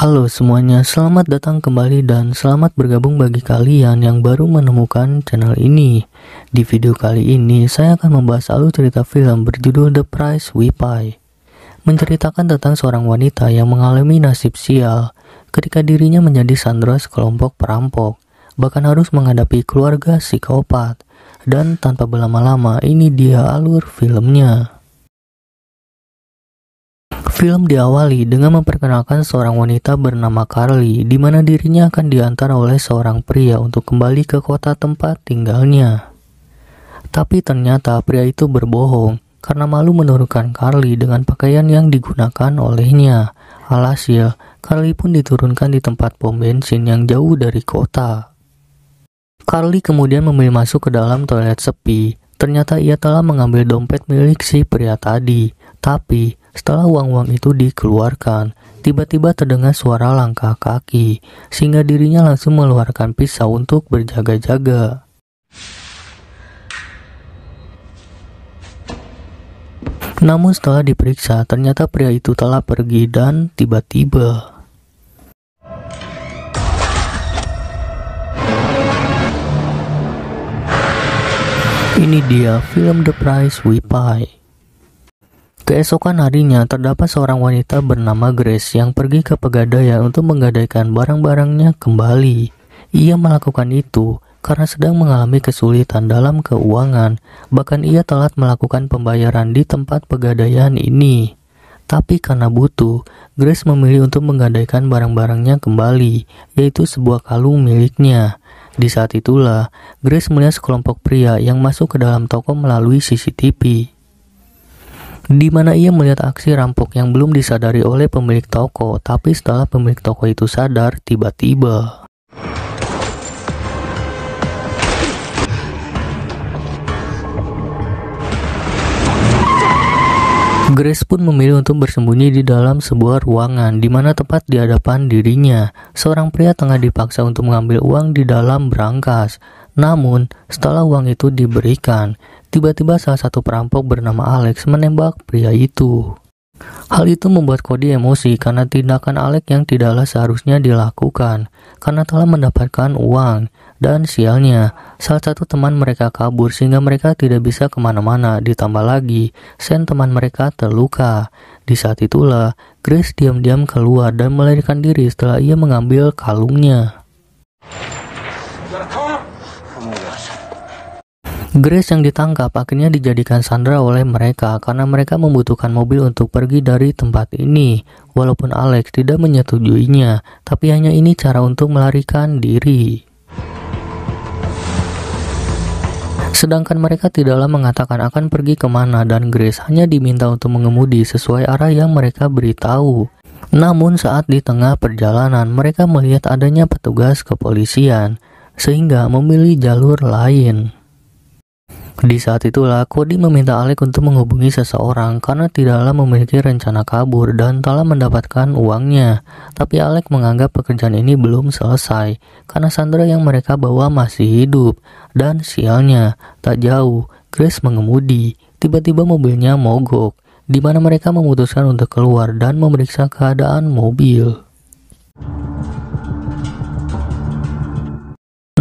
Halo semuanya, selamat datang kembali dan selamat bergabung bagi kalian yang baru menemukan channel ini. Di video kali ini, saya akan membahas alur cerita film berjudul The Price We Pay. Menceritakan tentang seorang wanita yang mengalami nasib sial ketika dirinya menjadi sandera sekelompok perampok, bahkan harus menghadapi keluarga psikopat. Dan tanpa berlama-lama, ini dia alur filmnya. Film diawali dengan memperkenalkan seorang wanita bernama Carly, di mana dirinya akan diantar oleh seorang pria untuk kembali ke kota tempat tinggalnya. Tapi ternyata pria itu berbohong karena malu menurunkan Carly dengan pakaian yang digunakan olehnya. Alhasil, Carly pun diturunkan di tempat pom bensin yang jauh dari kota. Carly kemudian memilih masuk ke dalam toilet sepi. Ternyata ia telah mengambil dompet milik si pria tadi. Tapi setelah uang-uang itu dikeluarkan, tiba-tiba terdengar suara langkah kaki, sehingga dirinya langsung mengeluarkan pisau untuk berjaga-jaga. Namun setelah diperiksa, ternyata pria itu telah pergi dan tiba-tiba ini dia film The Price We Pay. Keesokan harinya, terdapat seorang wanita bernama Grace yang pergi ke pegadaian untuk menggadaikan barang-barangnya kembali. Ia melakukan itu karena sedang mengalami kesulitan dalam keuangan. Bahkan ia telat melakukan pembayaran di tempat pegadaian ini. Tapi karena butuh, Grace memilih untuk menggadaikan barang-barangnya kembali, yaitu sebuah kalung miliknya. Di saat itulah, Grace melihat sekelompok pria yang masuk ke dalam toko melalui CCTV. Di mana ia melihat aksi rampok yang belum disadari oleh pemilik toko, tapi setelah pemilik toko itu sadar, tiba-tiba Grace pun memilih untuk bersembunyi di dalam sebuah ruangan di mana tepat di hadapan dirinya. Seorang pria tengah dipaksa untuk mengambil uang di dalam brankas. Namun, setelah uang itu diberikan, tiba-tiba salah satu perampok bernama Alex menembak pria itu. Hal itu membuat Cody emosi karena tindakan Alex yang tidaklah seharusnya dilakukan karena telah mendapatkan uang. Dan sialnya, salah satu teman mereka kabur sehingga mereka tidak bisa kemana-mana. Ditambah lagi, Sen teman mereka terluka. Di saat itulah, Grace diam-diam keluar dan melarikan diri setelah ia mengambil kalungnya. Grace yang ditangkap akhirnya dijadikan sandera oleh mereka karena mereka membutuhkan mobil untuk pergi dari tempat ini. Walaupun Alex tidak menyetujuinya, tapi hanya ini cara untuk melarikan diri. Sedangkan mereka tidaklah mengatakan akan pergi kemana dan Grace hanya diminta untuk mengemudi sesuai arah yang mereka beritahu. Namun saat di tengah perjalanan mereka melihat adanya petugas kepolisian sehingga memilih jalur lain. Di saat itulah Cody meminta Alex untuk menghubungi seseorang karena tidaklah memiliki rencana kabur dan telah mendapatkan uangnya. Tapi Alex menganggap pekerjaan ini belum selesai karena sandera yang mereka bawa masih hidup. Dan sialnya, tak jauh, Grace mengemudi. Tiba-tiba mobilnya mogok, di mana mereka memutuskan untuk keluar dan memeriksa keadaan mobil.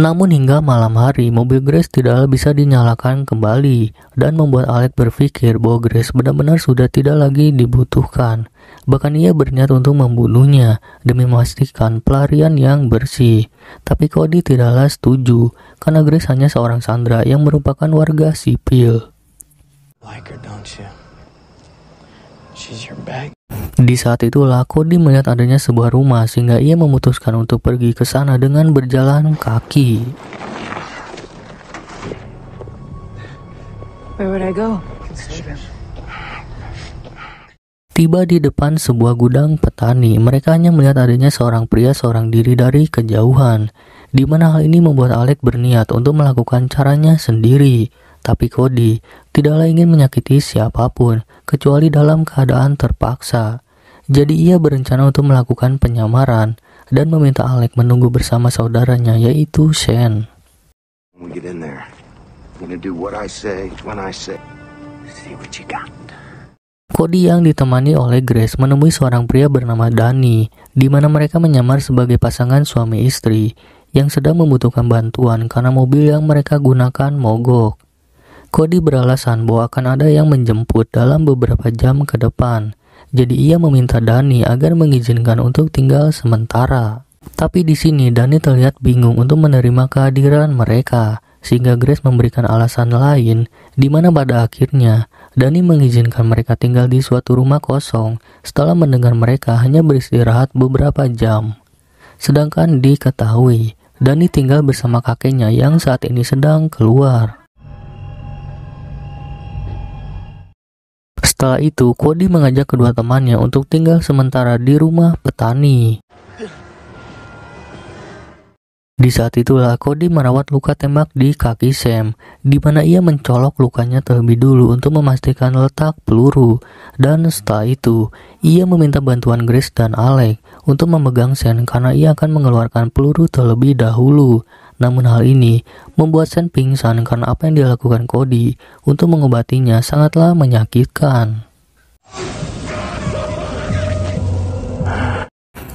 Namun hingga malam hari, mobil Grace tidaklah bisa dinyalakan kembali dan membuat Alex berpikir bahwa Grace benar-benar sudah tidak lagi dibutuhkan. Bahkan ia berniat untuk membunuhnya demi memastikan pelarian yang bersih. Tapi Cody tidaklah setuju karena Grace hanya seorang sandera yang merupakan warga sipil. Like her, don't you? She's your bag. Di saat itulah Cody melihat adanya sebuah rumah sehingga ia memutuskan untuk pergi ke sana dengan berjalan kaki. Where would I go? Tiba di depan sebuah gudang petani, mereka hanya melihat adanya seorang pria seorang diri dari kejauhan, di mana hal ini membuat Alex berniat untuk melakukan caranya sendiri. Tapi Cody tidaklah ingin menyakiti siapapun kecuali dalam keadaan terpaksa. Jadi ia berencana untuk melakukan penyamaran dan meminta Alex menunggu bersama saudaranya yaitu Shen. When we get in there, we're gonna do what I say when I say. See what you got. Cody yang ditemani oleh Grace menemui seorang pria bernama Danny, di mana mereka menyamar sebagai pasangan suami istri yang sedang membutuhkan bantuan karena mobil yang mereka gunakan mogok. Cody beralasan bahwa akan ada yang menjemput dalam beberapa jam ke depan. Jadi ia meminta Danny agar mengizinkan untuk tinggal sementara. Tapi di sini Danny terlihat bingung untuk menerima kehadiran mereka, sehingga Grace memberikan alasan lain, di mana pada akhirnya Danny mengizinkan mereka tinggal di suatu rumah kosong setelah mendengar mereka hanya beristirahat beberapa jam. Sedangkan diketahui Danny tinggal bersama kakeknya yang saat ini sedang keluar. Setelah itu, Cody mengajak kedua temannya untuk tinggal sementara di rumah petani. Di saat itulah Cody merawat luka tembak di kaki Sam, di mana ia mencolok lukanya terlebih dulu untuk memastikan letak peluru. Dan setelah itu, ia meminta bantuan Grace dan Alec untuk memegang Sam karena ia akan mengeluarkan peluru terlebih dahulu. Namun hal ini membuat Sam pingsan karena apa yang dilakukan Cody untuk mengobatinya sangatlah menyakitkan.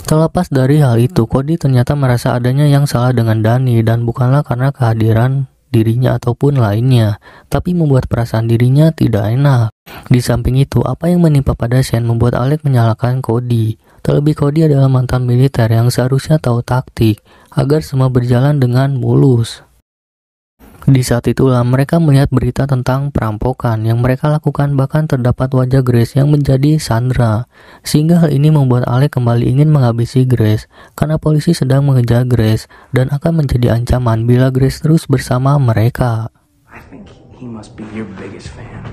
Terlepas dari hal itu, Cody ternyata merasa adanya yang salah dengan Danny dan bukanlah karena kehadiran dirinya ataupun lainnya, tapi membuat perasaan dirinya tidak enak. Di samping itu, apa yang menimpa pada Shane membuat Alec menyalahkan Cody. Terlebih Cody adalah mantan militer yang seharusnya tahu taktik agar semua berjalan dengan mulus. Di saat itulah mereka melihat berita tentang perampokan yang mereka lakukan, bahkan terdapat wajah Grace yang menjadi sandra. Sehingga hal ini membuat Alec kembali ingin menghabisi Grace karena polisi sedang mengejar Grace dan akan menjadi ancaman bila Grace terus bersama mereka. I think he must be your biggest fan.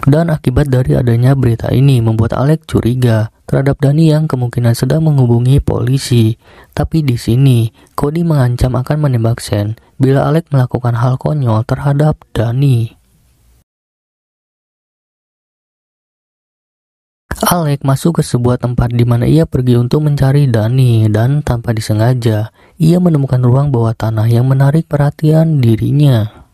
Dan akibat dari adanya berita ini membuat Alec curiga terhadap Danny yang kemungkinan sedang menghubungi polisi. Tapi di sini Cody mengancam akan menembak Shane bila Alec melakukan hal konyol terhadap Danny. Alec masuk ke sebuah tempat di mana ia pergi untuk mencari Danny dan tanpa disengaja ia menemukan ruang bawah tanah yang menarik perhatian dirinya.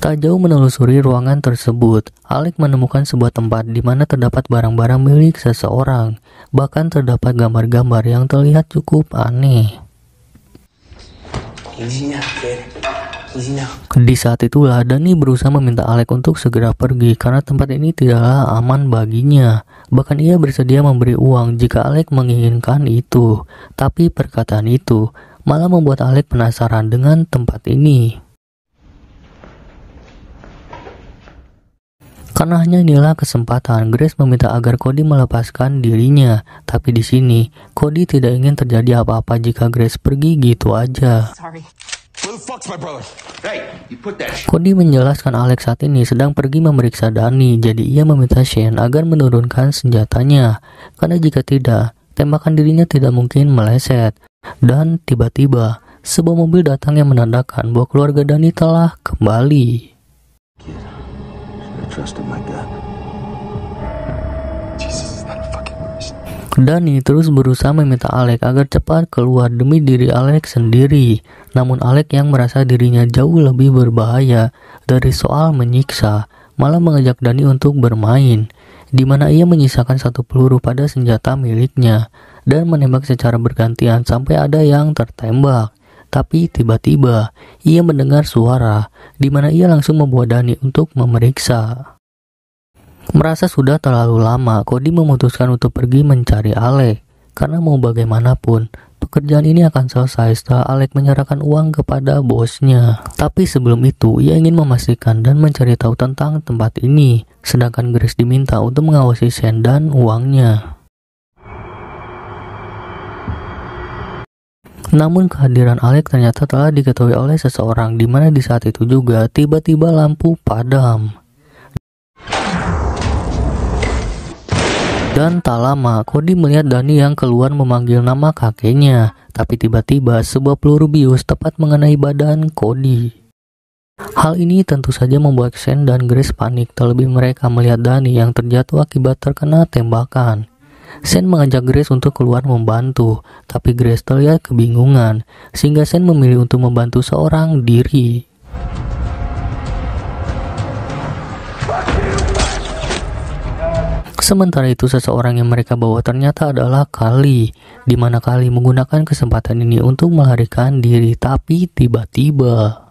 Tak jauh menelusuri ruangan tersebut, Alec menemukan sebuah tempat di mana terdapat barang-barang milik seseorang. Bahkan terdapat gambar-gambar yang terlihat cukup aneh. Easy now, kid. Easy now. Di saat itulah Danny berusaha meminta Alec untuk segera pergi karena tempat ini tidaklah aman baginya. Bahkan ia bersedia memberi uang jika Alec menginginkan itu. Tapi perkataan itu malah membuat Alec penasaran dengan tempat ini. Karena hanya inilah kesempatan, Grace meminta agar Cody melepaskan dirinya. Tapi di sini, Cody tidak ingin terjadi apa-apa jika Grace pergi gitu aja. Sorry. Who the fuck's my brother? Hey, you put that Cody menjelaskan Alex saat ini sedang pergi memeriksa Danny, jadi ia meminta Shane agar menurunkan senjatanya. Karena jika tidak, tembakan dirinya tidak mungkin meleset. Dan tiba-tiba, sebuah mobil datang yang menandakan bahwa keluarga Danny telah kembali. trusted my gut. Jesus is not a fucking person. Danny terus berusaha meminta Alec agar cepat keluar demi diri Alec sendiri. Namun Alec yang merasa dirinya jauh lebih berbahaya dari soal menyiksa, malah mengajak Danny untuk bermain, di mana ia menyisakan satu peluru pada senjata miliknya dan menembak secara bergantian sampai ada yang tertembak. Tapi tiba-tiba ia mendengar suara, di mana ia langsung membawa Danny untuk memeriksa. Merasa sudah terlalu lama, Cody memutuskan untuk pergi mencari Alec. Karena mau bagaimanapun, pekerjaan ini akan selesai setelah Alec menyerahkan uang kepada bosnya. Tapi sebelum itu, ia ingin memastikan dan mencari tahu tentang tempat ini. Sedangkan Grace diminta untuk mengawasi Shane dan uangnya. Namun kehadiran Alec ternyata telah diketahui oleh seseorang, di mana di saat itu juga tiba-tiba lampu padam. Dan tak lama, Cody melihat Danny yang keluar memanggil nama kakeknya. Tapi tiba-tiba sebuah peluru bius tepat mengenai badan Cody. Hal ini tentu saja membuat Shane dan Grace panik, terlebih mereka melihat Danny yang terjatuh akibat terkena tembakan. Sen mengajak Grace untuk keluar membantu, tapi Grace terlihat kebingungan, sehingga Sen memilih untuk membantu seorang diri. Sementara itu seseorang yang mereka bawa ternyata adalah Kali, di mana Kali menggunakan kesempatan ini untuk melarikan diri, tapi tiba-tiba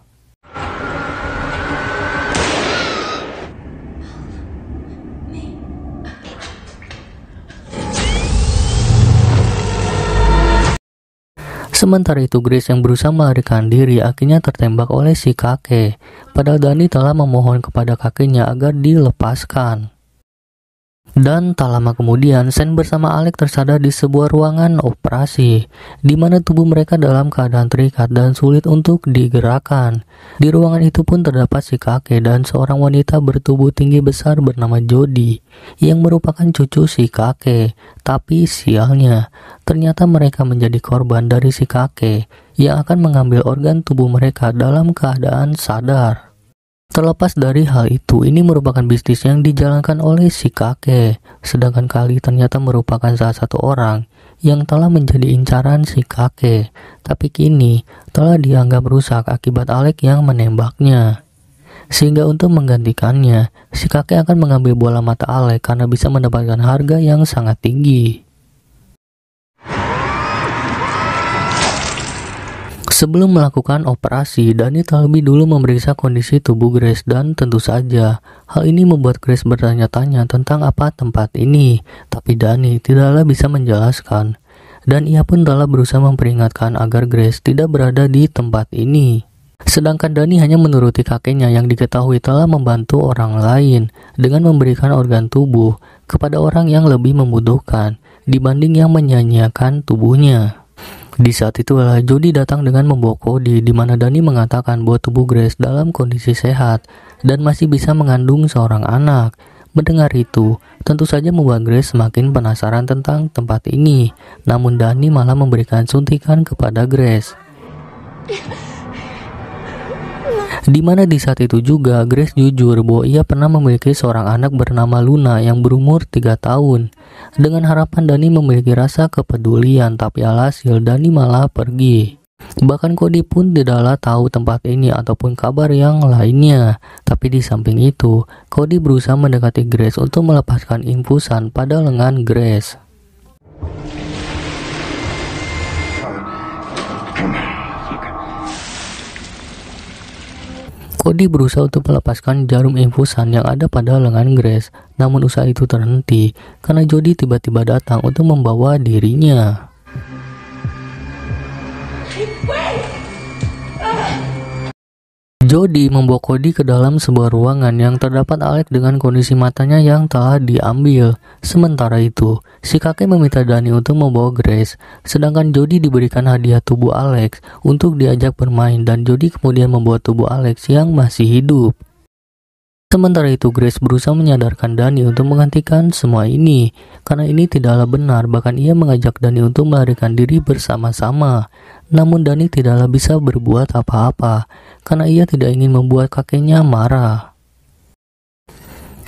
sementara itu Grace yang berusaha melarikan diri akhirnya tertembak oleh si kakek, padahal Dani telah memohon kepada kakeknya agar dilepaskan. Dan tak lama kemudian, Sen bersama Alex tersadar di sebuah ruangan operasi, di mana tubuh mereka dalam keadaan terikat dan sulit untuk digerakkan. Di ruangan itu pun terdapat si kakek dan seorang wanita bertubuh tinggi besar bernama Jody, yang merupakan cucu si kakek. Tapi sialnya, ternyata mereka menjadi korban dari si kakek, yang akan mengambil organ tubuh mereka dalam keadaan sadar. Terlepas dari hal itu, ini merupakan bisnis yang dijalankan oleh si kakek, sedangkan Kali ternyata merupakan salah satu orang yang telah menjadi incaran si kakek, tapi kini telah dianggap rusak akibat Alex yang menembaknya. Sehingga untuk menggantikannya, si kakek akan mengambil bola mata Alex karena bisa mendapatkan harga yang sangat tinggi. Sebelum melakukan operasi, Dani terlebih dulu memeriksa kondisi tubuh Grace dan tentu saja hal ini membuat Grace bertanya-tanya tentang apa tempat ini, tapi Dani tidaklah bisa menjelaskan dan ia pun telah berusaha memperingatkan agar Grace tidak berada di tempat ini. Sedangkan Dani hanya menuruti kakeknya yang diketahui telah membantu orang lain dengan memberikan organ tubuh kepada orang yang lebih membutuhkan dibanding yang menyanyiakan tubuhnya. Di saat itulah Jody datang dengan membawa Cody, di mana Dani mengatakan bahwa tubuh Grace dalam kondisi sehat dan masih bisa mengandung seorang anak. Mendengar itu, tentu saja membuat Grace semakin penasaran tentang tempat ini. Namun Dani malah memberikan suntikan kepada Grace. Di mana di saat itu juga Grace jujur bahwa ia pernah memiliki seorang anak bernama Luna yang berumur 3 tahun. Dengan harapan Dani memiliki rasa kepedulian, tapi alhasil Dani malah pergi. Bahkan Cody pun tidaklah tahu tempat ini ataupun kabar yang lainnya. Tapi di samping itu, Cody berusaha mendekati Grace untuk melepaskan infusan pada lengan Grace. Cody berusaha untuk melepaskan jarum infusan yang ada pada lengan Grace, namun usaha itu terhenti karena Jody tiba-tiba datang untuk membawa dirinya. Jody membawa Cody ke dalam sebuah ruangan yang terdapat Alex dengan kondisi matanya yang telah diambil. Sementara itu, si kakek meminta Dani untuk membawa Grace, sedangkan Jody diberikan hadiah tubuh Alex untuk diajak bermain dan Jody kemudian membawa tubuh Alex yang masih hidup. Sementara itu Grace berusaha menyadarkan Dani untuk menghentikan semua ini, karena ini tidaklah benar, bahkan ia mengajak Dani untuk melarikan diri bersama-sama. Namun Dani tidaklah bisa berbuat apa-apa, karena ia tidak ingin membuat kakeknya marah.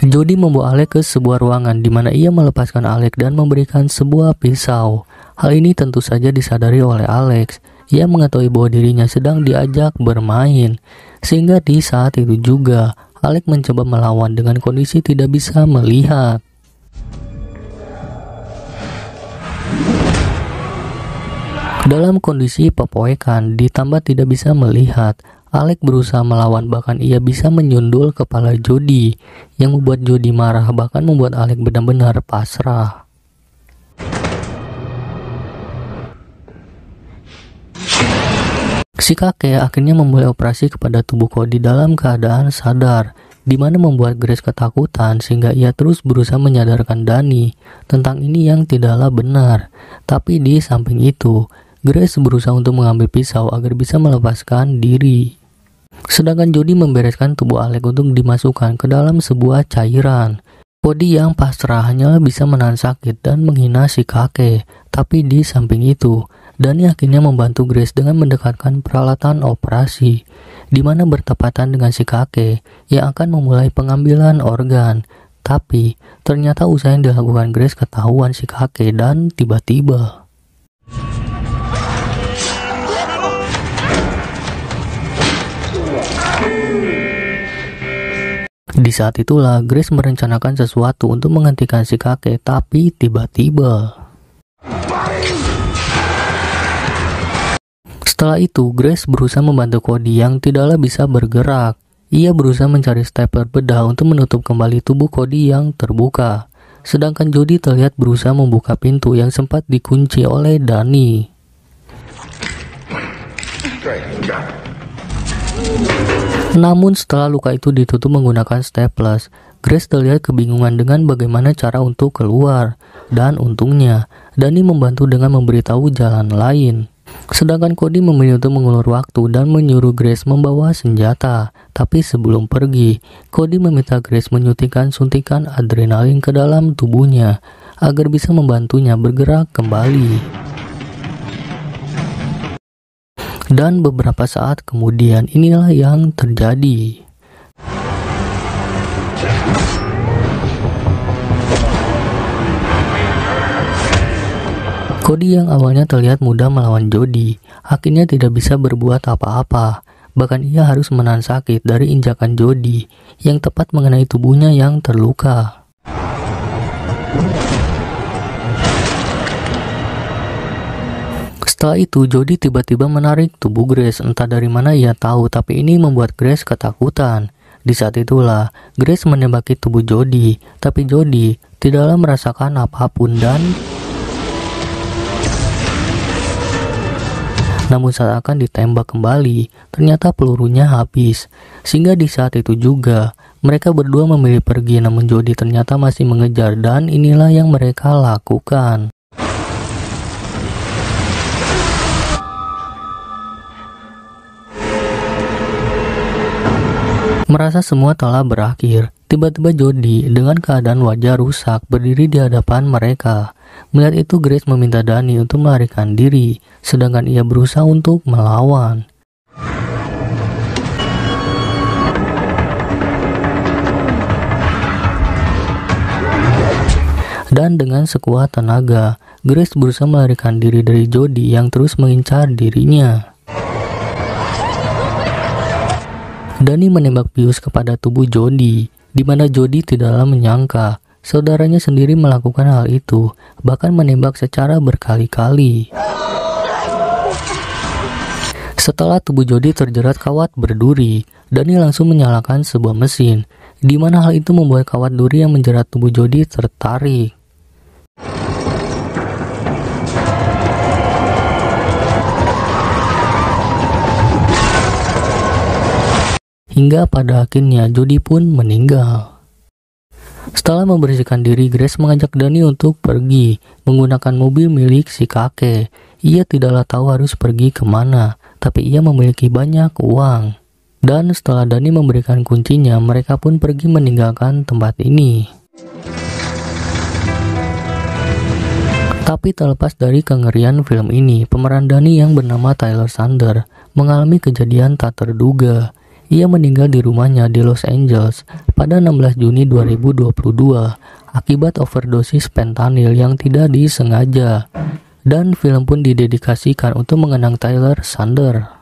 Jody membawa Alex ke sebuah ruangan di mana ia melepaskan Alex dan memberikan sebuah pisau. Hal ini tentu saja disadari oleh Alex. Ia mengetahui bahwa dirinya sedang diajak bermain, sehingga di saat itu juga Alex mencoba melawan dengan kondisi tidak bisa melihat. Dalam kondisi pepoekan ditambah tidak bisa melihat, Alex berusaha melawan, bahkan ia bisa menyundul kepala Jody yang membuat Jody marah, bahkan membuat Alex benar-benar pasrah. Si kakek akhirnya memulai operasi kepada tubuh Cody dalam keadaan sadar, di mana membuat Grace ketakutan sehingga ia terus berusaha menyadarkan Dani tentang ini yang tidaklah benar. Tapi di samping itu, Grace berusaha untuk mengambil pisau agar bisa melepaskan diri. Sedangkan Jody membereskan tubuh Alex untuk dimasukkan ke dalam sebuah cairan. Cody yang pasrah hanyalah bisa menahan sakit dan menghina si kakek. Tapi di samping itu, Dani akhirnya membantu Grace dengan mendekatkan peralatan operasi, di mana bertepatan dengan si kakek yang akan memulai pengambilan organ. Tapi ternyata usaha yang dilakukan Grace ketahuan si kakek dan tiba-tiba di saat itulah Grace merencanakan sesuatu untuk menghentikan si kakek, tapi tiba-tiba setelah itu Grace berusaha membantu Cody yang tidaklah bisa bergerak. Ia berusaha mencari stapler bedah untuk menutup kembali tubuh Cody yang terbuka. Sedangkan Jody terlihat berusaha membuka pintu yang sempat dikunci oleh Danny. Namun setelah luka itu ditutup menggunakan staples, Grace terlihat kebingungan dengan bagaimana cara untuk keluar. Dan untungnya, Danny membantu dengan memberitahu jalan lain. Sedangkan Cody memilih untuk mengulur waktu dan menyuruh Grace membawa senjata. Tapi sebelum pergi, Cody meminta Grace menyuntikkan suntikan adrenalin ke dalam tubuhnya agar bisa membantunya bergerak kembali. Dan beberapa saat kemudian inilah yang terjadi. Cody yang awalnya terlihat mudah melawan Jody, akhirnya tidak bisa berbuat apa-apa. Bahkan ia harus menahan sakit dari injakan Jody yang tepat mengenai tubuhnya yang terluka. Setelah itu, Jody tiba-tiba menarik tubuh Grace, entah dari mana ia tahu, tapi ini membuat Grace ketakutan. Di saat itulah, Grace menembaki tubuh Jody, tapi Jody tidaklah merasakan apapun dan namun saat akan ditembak kembali, ternyata pelurunya habis. Sehingga di saat itu juga, mereka berdua memilih pergi, namun Jody ternyata masih mengejar dan inilah yang mereka lakukan. Merasa semua telah berakhir, tiba-tiba Jody dengan keadaan wajah rusak berdiri di hadapan mereka. Melihat itu Grace meminta Danny untuk melarikan diri, sedangkan ia berusaha untuk melawan. Dan dengan sekuat tenaga, Grace berusaha melarikan diri dari Jody yang terus mengincar dirinya. Danny menembak bius kepada tubuh Jody, di mana Jody tidaklah menyangka saudaranya sendiri melakukan hal itu, bahkan menembak secara berkali-kali. Setelah tubuh Jody terjerat kawat berduri, Danny langsung menyalakan sebuah mesin, di mana hal itu membuat kawat duri yang menjerat tubuh Jody tertarik. Hingga pada akhirnya Jody pun meninggal. Setelah membersihkan diri, Grace mengajak Danny untuk pergi menggunakan mobil milik si kakek. Ia tidaklah tahu harus pergi kemana, tapi ia memiliki banyak uang. Dan setelah Danny memberikan kuncinya, mereka pun pergi meninggalkan tempat ini. Tapi terlepas dari kengerian film ini, pemeran Danny yang bernama Tyler Sander mengalami kejadian tak terduga. Ia meninggal di rumahnya di Los Angeles pada 16 Juni 2022 akibat overdosis fentanyl yang tidak disengaja. Dan film pun didedikasikan untuk mengenang Tyler Sander.